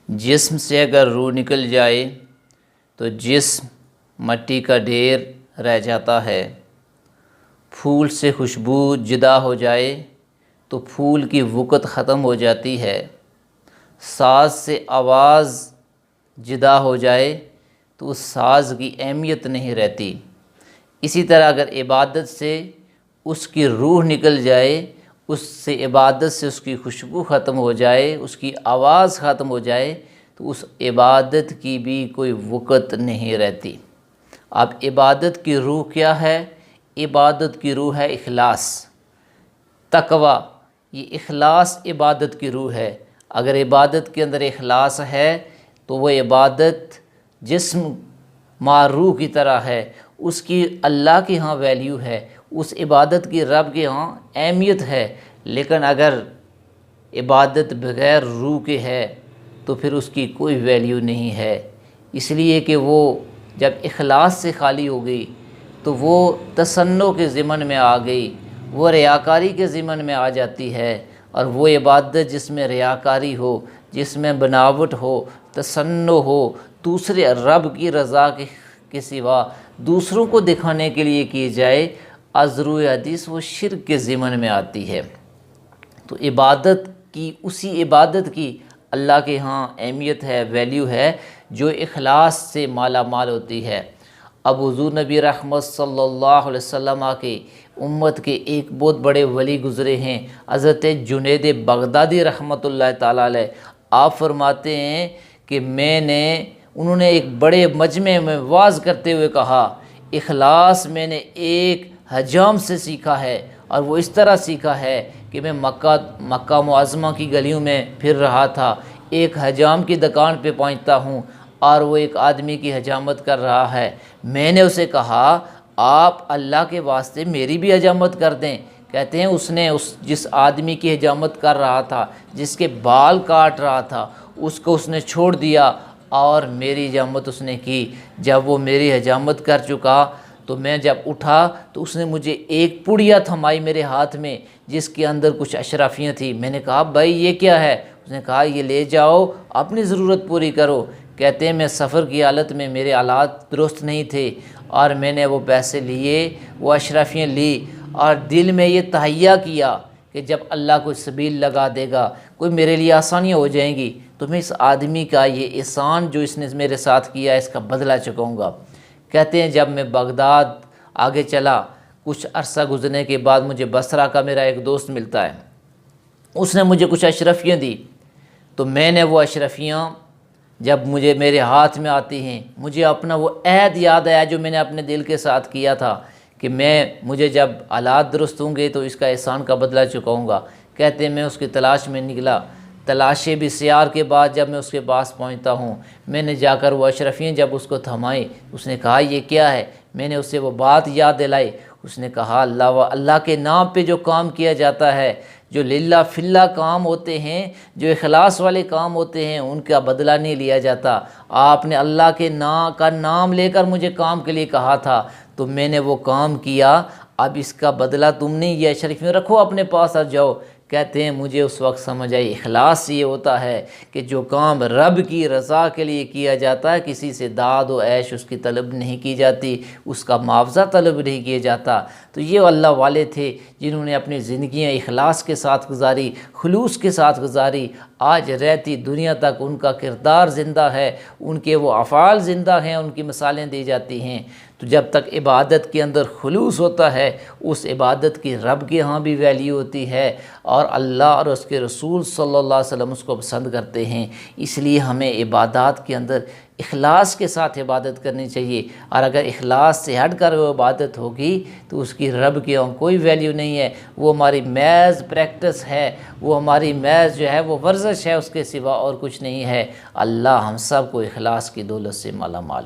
جسم سے اگر روح نکل جائے تو جسم مٹی کا ڈھیر رہ جاتا ہے۔ پھول سے خوشبو جدا ہو جائے تو پھول کی وقت ختم ہو جاتی ہے۔ ساز سے آواز جدا ہو جائے تو اس ساز کی اہمیت نہیں رہتی۔ اسی طرح اگر عبادت سے اس کی روح نکل جائے، اس سے عبادت سے اس کی خوشبو ختم ہو جائے، اس کی آواز ختم ہو جائے تو اس عبادت کی بھی کوئی وقت نہیں رہتی۔ اب عبادت کی روح کیا ہے؟ عبادت کی روح ہے اخلاص، تقوی۔ یہ اخلاص عبادت کی روح ہے۔ اگر عبادت کے اندر اخلاص ہے تو وہ عبادت جسم مع روح کی طرح ہے، اس کی اللہ کے ہاں ویلیو ہے، اس عبادت کی رب کے ہاں اہمیت ہے۔ لیکن اگر عبادت بغیر روح کے ہے تو پھر اس کی کوئی ویلیو نہیں ہے، اس لیے کہ وہ جب اخلاص سے خالی ہو گئی تو وہ تصنع کے ضمن میں آ گئی، وہ ریاکاری کے ضمن میں آ جاتی ہے۔ اور وہ عبادت جس میں ریاکاری ہو، جس میں بناوٹ ہو، تصنع ہو، دوسرے رب کی رضا کے سوا دوسروں کو دکھانے کے لیے کی جائے، از روئے حدیث وہ شرک کے ضمن میں آتی ہے۔ تو عبادت کی، اسی عبادت کی اللہ کے ہاں اہمیت ہے، ویلیو ہے، جو اخلاص سے مالا مال ہوتی ہے۔ اب حضور نبی رحمت صلی اللہ علیہ وسلم کے امت کے ایک بہت بڑے ولی گزرے ہیں، حضرت جنید بغدادی رحمۃ اللہ تعالیٰ علیہ۔ آپ فرماتے ہیں کہ انہوں نے ایک بڑے مجمع میں وعظ کرتے ہوئے کہا، اخلاص میں نے ایک حجام سے سیکھا ہے، اور وہ اس طرح سیکھا ہے کہ میں مکہ معظمہ کی گلیوں میں پھر رہا تھا، ایک حجام کی دکان پہ پہنچتا ہوں اور وہ ایک آدمی کی حجامت کر رہا ہے۔ میں نے اسے کہا، آپ اللہ کے واسطے میری بھی حجامت کر دیں۔ کہتے ہیں اس نے جس آدمی کی حجامت کر رہا تھا، جس کے بال کاٹ رہا تھا، اس کو اس نے چھوڑ دیا اور میری حجامت اس نے کی۔ جب وہ میری حجامت کر چکا تو میں جب اٹھا تو اس نے مجھے ایک پڑیا تھمائی میرے ہاتھ میں، جس کے اندر کچھ اشرافیاں تھیں۔ میں نے کہا، بھائی یہ کیا ہے؟ اس نے کہا، یہ لے جاؤ، اپنی ضرورت پوری کرو۔ کہتے ہیں میں سفر کی حالت میں، میرے حالات درست نہیں تھے، اور میں نے وہ پیسے لیے، وہ اشرافیاں لی، اور دل میں یہ تہیہ کیا کہ جب اللہ کوئی سبیل لگا دے گا، کوئی میرے لیے آسانیاں ہو جائیں گی، تو میں اس آدمی کا یہ احسان جو اس نے میرے ساتھ کیا ہے، اس کا بدلہ چکاؤں گا۔ کہتے ہیں جب میں بغداد آگے چلا، کچھ عرصہ گزرنے کے بعد مجھے بصرہ کا میرا ایک دوست ملتا ہے، اس نے مجھے کچھ اشرفیاں دی، تو میں نے وہ اشرفیاں جب میرے ہاتھ میں آتی ہیں، مجھے اپنا وہ عہد یاد آیا جو میں نے اپنے دل کے ساتھ کیا تھا کہ مجھے جب حالات درست ہوں گے تو اس کا احسان کا بدلہ چکاؤں گا۔ کہتے ہیں میں اس کی تلاش میں نکلا، تلاشے بھی سیار کے بعد جب میں اس کے پاس پہنچتا ہوں، میں نے جا کر وہ اشرفیاں جب اس کو تھمائی، اس نے کہا، یہ کیا ہے؟ میں نے اسے وہ بات یاد دلائی۔ اس نے کہا، اللہ کے نام پہ جو کام کیا جاتا ہے، جو للہ فی اللہ کام ہوتے ہیں، جو اخلاص والے کام ہوتے ہیں، ان کا بدلہ نہیں لیا جاتا۔ آپ نے اللہ کے نام لے کر مجھے کام کے لیے کہا تھا، تو میں نے وہ کام کیا، اب اس کا بدلہ تم نہیں، یہ اشرفیاں رکھو اپنے پاس اور جاؤ۔ کہتے ہیں مجھے اس وقت سمجھ آئی، اخلاص یہ ہوتا ہے کہ جو کام رب کی رضا کے لیے کیا جاتا ہے، کسی سے داد و عیش اس کی طلب نہیں کی جاتی، اس کا معاوضہ طلب نہیں کیا جاتا۔ تو یہ اللہ والے تھے جنہوں نے اپنی زندگیاں اخلاص کے ساتھ گزاری، خلوص کے ساتھ گزاری۔ آج رہتی دنیا تک ان کا کردار زندہ ہے، ان کے وہ افعال زندہ ہیں، ان کی مثالیں دی جاتی ہیں۔ تو جب تک عبادت کے اندر خلوص ہوتا ہے، اس عبادت کی رب کے ہاں بھی ویلیو ہوتی ہے، اور اللہ اور اس کے رسول صلی اللہ علیہ وسلم اس کو پسند کرتے ہیں۔ اس لیے ہمیں عبادات کے اندر اخلاص کے ساتھ عبادت کرنی چاہیے، اور اگر اخلاص سے ہٹ کر وہ عبادت ہوگی تو اس کی رب کے ہاں کوئی ویلیو نہیں ہے، وہ ہماری محض پریکٹس ہے، وہ ہماری محض جو ہے وہ ورزش ہے، اس کے سوا اور کچھ نہیں ہے۔ اللہ ہم سب کو اخلاص کی دولت سے مالا مال